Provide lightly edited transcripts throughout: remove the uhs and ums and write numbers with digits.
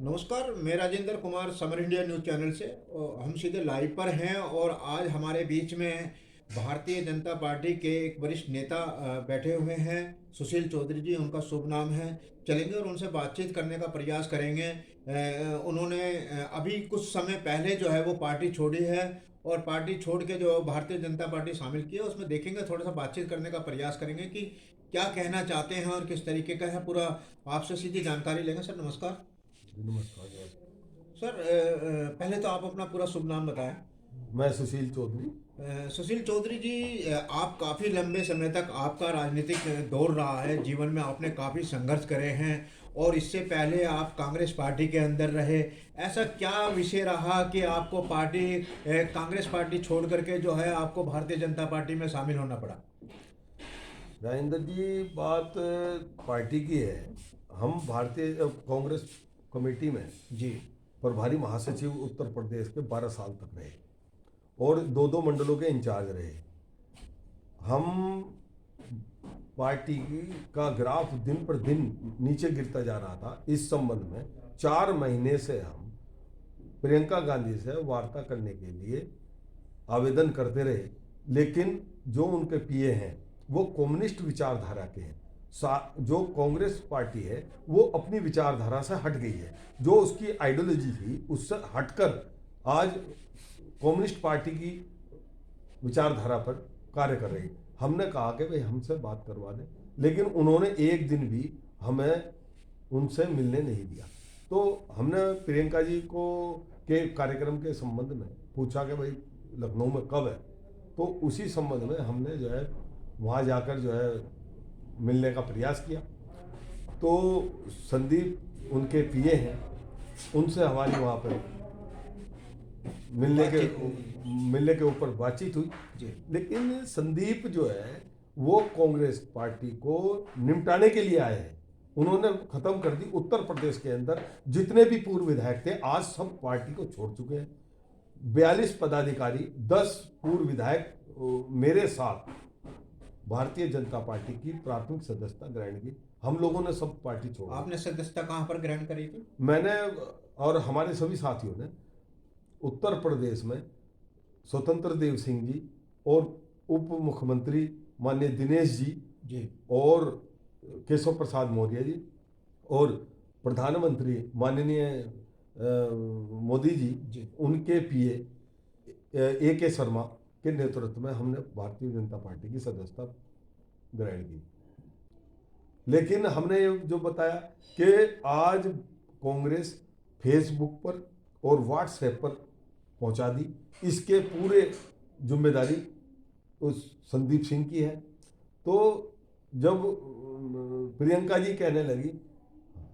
नमस्कार, मैं Rajendra Kumar summer India news channel से। हम सीधे लाइव पर हैं और आज हमारे बीच में भारतीय जनता पार्टी के एक वरिष्ठ नेता बैठे हुए हैं। सुशील चौधरी जी उनका शुभ नाम है। चलेंगे और उनसे बातचीत करने का प्रयास करेंगे। उन्होंने अभी कुछ समय पहले जो है वो पार्टी छोड़ी है और पार्टी छोड़ के जो भारतीय जनता पार्टी शामिल की है उसमें देखेंगे, थोड़ा सा बातचीत करने का प्रयास करेंगे कि क्या कहना चाहते हैं और किस तरीके का है पूरा। आपसे सीधी जानकारी लेंगे। सर नमस्कार। नमस्कार सर। सर पहले तो आप अपना पूरा शुभ नाम बताएं। मैं सुशील चौधरी। सुशील चौधरी जी, आप काफ़ी लंबे समय तक आपका राजनीतिक दौर रहा है। जीवन में आपने काफ़ी संघर्ष करे हैं और इससे पहले आप कांग्रेस पार्टी के अंदर रहे। ऐसा क्या विषय रहा कि आपको कांग्रेस पार्टी छोड़ करके जो है आपको भारतीय जनता पार्टी में शामिल होना पड़ा? राजेंद्र जी, बात पार्टी की है। हम भारतीय कांग्रेस कमेटी में जी। प्रभारी महासचिव उत्तर प्रदेश के 12 साल तक रहे और दो दो मंडलों के इंचार्ज रहे। हम पार्टी का ग्राफ दिन पर दिन नीचे गिरता जा रहा था। इस संबंध में 4 महीने से हम प्रियंका गांधी से वार्ता करने के लिए आवेदन करते रहे, लेकिन जो उनके पीए हैं वो कम्युनिस्ट विचारधारा के हैं। जो कांग्रेस पार्टी है वो अपनी विचारधारा से हट गई है। जो उसकी आइडियोलॉजी थी उससे हटकर आज कम्युनिस्ट पार्टी की विचारधारा पर कार्य कर रही है। हमने कहा कि भाई हमसे बात करवा दें, लेकिन उन्होंने एक दिन भी हमें उनसे मिलने नहीं दिया। तो हमने प्रियंका जी को के कार्यक्रम के संबंध में पूछा कि भाई लखनऊ में कब है। तो उसी संबंध में हमने जो है वहाँ जाकर जो है मिलने का प्रयास किया। तो संदीप उनके पीए हैं, उनसे हमारी वहाँ पर मिलने के बातचीत हुई। मिलने के ऊपर बातचीत हुई। जी। लेकिन संदीप जो है वो कांग्रेस पार्टी को निपटाने के लिए आए हैं। उन्होंने खत्म कर दी। उत्तर प्रदेश के अंदर जितने भी पूर्व विधायक थे आज सब पार्टी को छोड़ चुके हैं। 42 पदाधिकारी, 10 पूर्व विधायक मेरे साथ भारतीय जनता पार्टी की प्राथमिक सदस्यता ग्रहण की। हम लोगों ने सब पार्टी छोड़ दी। आपने सदस्यता कहाँ पर ग्रहण करी थी? मैंने और हमारे सभी साथियों ने उत्तर प्रदेश में स्वतंत्र देव सिंह जी और उप मुख्यमंत्री माननीय दिनेश जी जी। और केशव प्रसाद मौर्य जी और प्रधानमंत्री माननीय मोदी जी, जी। उनके पीए ए के शर्मा के नेतृत्व में हमने भारतीय जनता पार्टी की सदस्यता ग्रहण की। लेकिन हमने ये जो बताया कि आज कांग्रेस फेसबुक पर और व्हाट्सएप पर पहुंचा दी, इसके पूरे जिम्मेदारी उस संदीप सिंह की है। तो जब प्रियंका जी कहने लगी,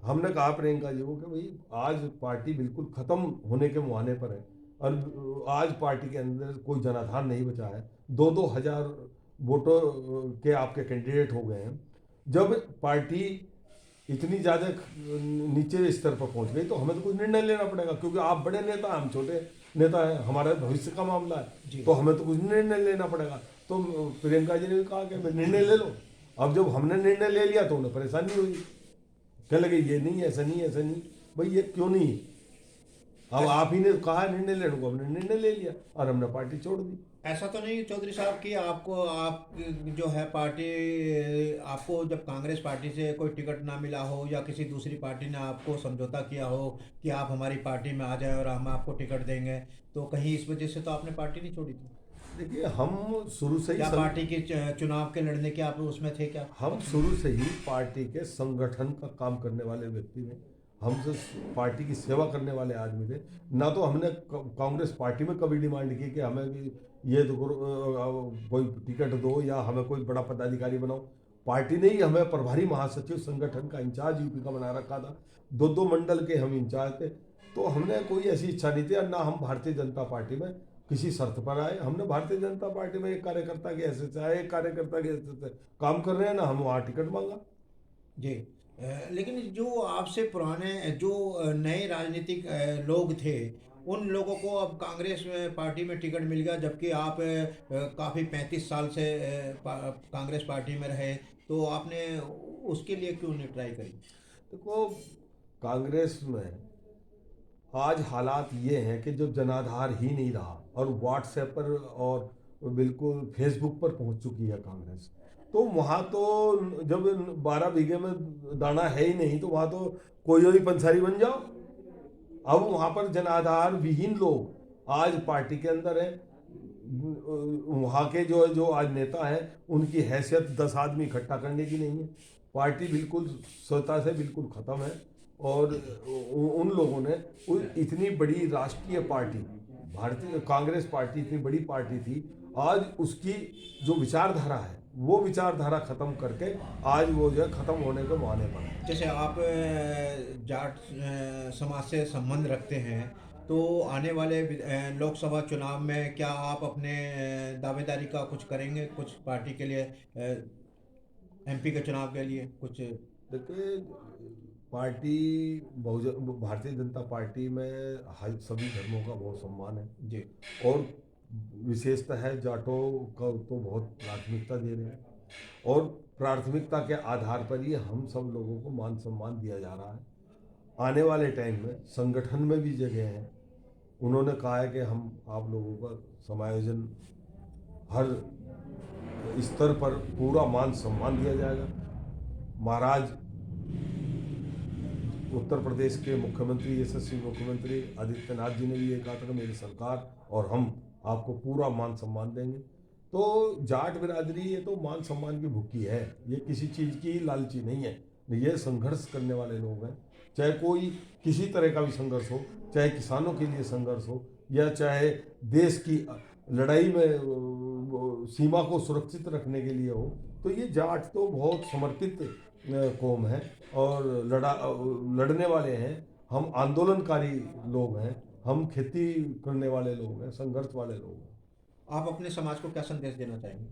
हमने कहा प्रियंका जी को कि भाई आज पार्टी बिल्कुल खत्म होने के मुहाने पर है और आज पार्टी के अंदर कोई जनाधार नहीं बचा है। 2-2 हजार वोटों के आपके कैंडिडेट हो गए हैं। जब पार्टी इतनी ज़्यादा नीचे स्तर पर पहुंच गई तो हमें तो कुछ निर्णय लेना पड़ेगा, क्योंकि आप बड़े नेता हैं, हम छोटे नेता हैं, हमारा भविष्य का मामला है, तो हमें तो कुछ निर्णय लेना पड़ेगा। तो प्रियंका जी ने भी कहा कि निर्णय ले लो। अब जब हमने निर्णय ले लिया तो उन्हें परेशानी हुई, कहने लगे ये नहीं, ऐसा नहीं, ऐसा नहीं। भाई ये क्यों नहीं? अब आप ही ने कहा निर्णय लेने को, हमने निर्णय ले लिया और हमने पार्टी छोड़ दी। ऐसा तो नहीं चौधरी साहब कि आप जो है पार्टी, आपको जब कांग्रेस पार्टी से कोई टिकट ना मिला हो या किसी दूसरी पार्टी ने आपको समझौता किया हो कि आप हमारी पार्टी में आ जाए और हम आपको टिकट देंगे, तो कहीं इस वजह से तो आपने पार्टी नहीं छोड़ी थी? देखिए, हम शुरू से ही या पार्टी के चुनाव के लड़ने के आप उसमें थे क्या? हम शुरू से ही पार्टी के संगठन का काम करने वाले व्यक्ति हैं। हम तो पार्टी की सेवा करने वाले आदमी थे। ना तो हमने कांग्रेस पार्टी में कभी डिमांड की कि हमें भी ये तो कोई टिकट दो या हमें कोई बड़ा पदाधिकारी बनाओ। पार्टी ने ही हमें प्रभारी महासचिव संगठन का इंचार्ज यूपी का बना रखा था। 2-2 मंडल के हम इंचार्ज थे। तो हमने कोई ऐसी इच्छा नहीं थी और ना हम भारतीय जनता पार्टी में किसी शर्त पर आए। हमने भारतीय जनता पार्टी में एक कार्यकर्ता के ऐसे से आए, एक कार्यकर्ता के ऐसे से काम कर रहे हैं, ना हम वहाँ टिकट मांगा। जी। लेकिन जो आपसे पुराने जो नए राजनीतिक लोग थे, उन लोगों को अब कांग्रेस में पार्टी में टिकट मिल गया, जबकि आप काफ़ी 35 साल से कांग्रेस पार्टी में रहे, तो आपने उसके लिए क्यों नहीं ट्राई करी? देखो, कांग्रेस में आज हालात ये हैं कि जब जनाधार ही नहीं रहा और व्हाट्सएप पर और बिल्कुल फेसबुक पर पहुंच चुकी है कांग्रेस, तो वहाँ तो जब 12 बीघे में दाना है ही नहीं तो वहाँ तो कोई और ही पंसारी बन जाओ। अब वहाँ पर जनाधार विहीन लोग आज पार्टी के अंदर है। वहाँ के जो जो आज नेता हैं उनकी हैसियत 10 आदमी इकट्ठा करने की नहीं है। पार्टी बिल्कुल स्वतः से बिल्कुल ख़त्म है। और उन लोगों ने इतनी बड़ी राष्ट्रीय पार्टी, भारतीय कांग्रेस पार्टी इतनी बड़ी पार्टी थी, आज उसकी जो विचारधारा है वो विचारधारा ख़त्म करके आज वो जो है ख़त्म होने के मुहाने पर है। जैसे आप जाट समाज से संबंध रखते हैं, तो आने वाले लोकसभा चुनाव में क्या आप अपने दावेदारी का कुछ करेंगे, कुछ पार्टी के लिए, एमपी के चुनाव के लिए कुछ? देखिए, पार्टी बहुजन भारतीय जनता पार्टी में सभी धर्मों का बहुत सम्मान है जी। और विशेषतः है जाटों का तो बहुत प्राथमिकता दे रहे हैं और प्राथमिकता के आधार पर ही हम सब लोगों को मान सम्मान दिया जा रहा है। आने वाले टाइम में संगठन में भी जगह है। उन्होंने कहा है कि हम आप लोगों का समायोजन हर स्तर पर पूरा मान सम्मान दिया जाएगा। महाराज उत्तर प्रदेश के मुख्यमंत्री, यशस्वी मुख्यमंत्री आदित्यनाथ जी ने भी ये कहा था कि मेरी सरकार और हम आपको पूरा मान सम्मान देंगे। तो जाट बिरादरी ये तो मान सम्मान की भूखी है, ये किसी चीज़ की लालची नहीं है। ये संघर्ष करने वाले लोग हैं, चाहे कोई किसी तरह का भी संघर्ष हो, चाहे किसानों के लिए संघर्ष हो या चाहे देश की लड़ाई में सीमा को सुरक्षित रखने के लिए हो। तो ये जाट तो बहुत समर्पित कौम है और लड़ने वाले हैं। हम आंदोलनकारी लोग हैं, हम खेती करने वाले लोग हैं, संघर्ष वाले लोग हैं। आप अपने समाज को क्या संदेश देना चाहेंगे?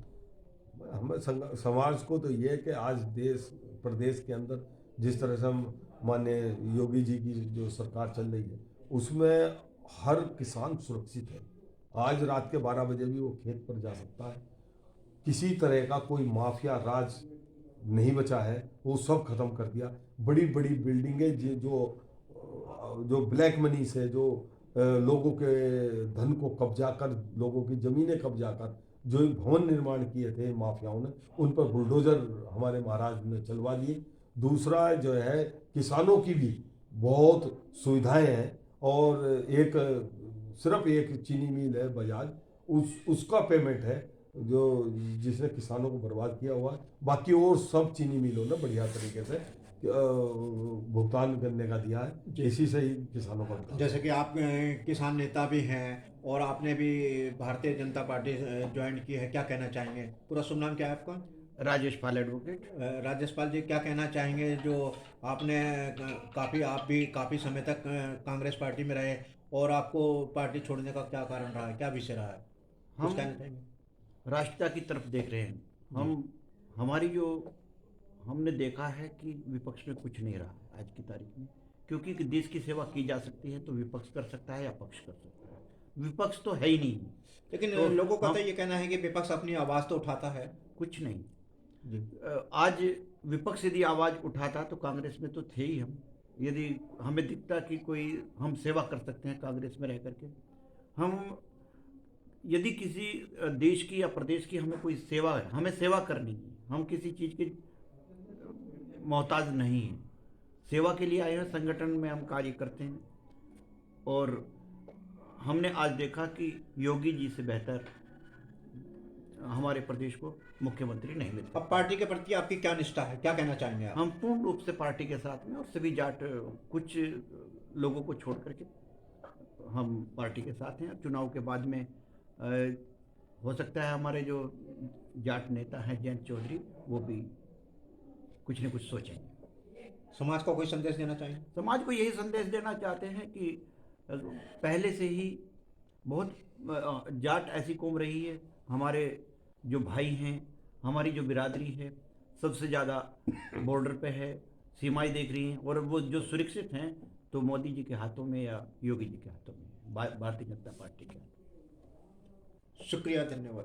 हमें समाज को तो ये है कि आज देश प्रदेश के अंदर जिस तरह से हम माननीय योगी जी की जो सरकार चल रही है उसमें हर किसान सुरक्षित है। आज रात के 12 बजे भी वो खेत पर जा सकता है। किसी तरह का कोई माफिया राज नहीं बचा है, वो सब खत्म कर दिया। बड़ी बड़ी बिल्डिंगें जो ब्लैक मनी से जो लोगों के धन को कब्जा कर, लोगों की ज़मीनें कब्जा कर जो भवन निर्माण किए थे माफियाओं ने, उन पर बुलडोजर हमारे महाराज ने चलवा दिए। दूसरा जो है किसानों की भी बहुत सुविधाएं हैं और सिर्फ एक चीनी मिल है बजाज, उसका पेमेंट है जो जिसने किसानों को बर्बाद किया हुआ है। बाकी और सब चीनी मिलों ने बढ़िया तरीके से भुगतान करने का दिया है, इसी से ही किसानों का। जैसे कि आप किसान नेता भी हैं और आपने भी भारतीय जनता पार्टी ज्वाइन की है, क्या कहना चाहेंगे? पूरा शुभ नाम क्या है आपका? राजेश पाल एडवोकेट। राजेश पाल जी, क्या कहना चाहेंगे जो आपने आप भी काफ़ी समय तक कांग्रेस पार्टी में रहे और आपको पार्टी छोड़ने का क्या कारण रहा है, क्या विषय रहा है, कुछ हम कहना चाहेंगे? राष्ट्रता की तरफ देख रहे हैं। हमारी जो हमने देखा है कि विपक्ष में कुछ नहीं रहा आज की तारीख में, क्योंकि देश की सेवा की जा सकती है तो विपक्ष कर सकता है या पक्ष कर सकता है, विपक्ष तो है ही नहीं। लेकिन तो लोगों का तो ये कहना है कि विपक्ष अपनी आवाज़ तो उठाता है। कुछ नहीं। जी। आज विपक्ष यदि आवाज़ उठाता तो कांग्रेस में तो थे ही हम। यदि हमें दिखता कि कोई हम सेवा कर सकते हैं कांग्रेस में रह करके, हम यदि किसी देश की या प्रदेश की हमें कोई सेवा है, हमें सेवा करनी है, हम किसी चीज़ के मोहताज नहीं हैं। सेवा के लिए आए हैं, संगठन में हम कार्य करते हैं और हमने आज देखा कि योगी जी से बेहतर हमारे प्रदेश को मुख्यमंत्री नहीं मिलता। अब पार्टी के प्रति आपकी क्या निष्ठा है, क्या कहना चाहेंगे आप? हम पूर्ण रूप से पार्टी के साथ में और सभी जाट कुछ लोगों को छोड़ करके हम पार्टी के साथ हैं। चुनाव के बाद में हो सकता है हमारे जो जाट नेता हैं जयंत चौधरी, वो भी कुछ न कुछ सोचेंगे। समाज को कोई संदेश देना चाहिए? समाज को यही संदेश देना चाहते हैं कि पहले से ही बहुत जाट ऐसी कौम रही है, हमारे जो भाई हैं, हमारी जो बिरादरी है सबसे ज़्यादा बॉर्डर पे है, सीमाएं देख रही हैं और वो जो सुरक्षित हैं तो मोदी जी के हाथों में या योगी जी के हाथों में, भारतीय जनता पार्टी के हाथों में। शुक्रिया, धन्यवाद।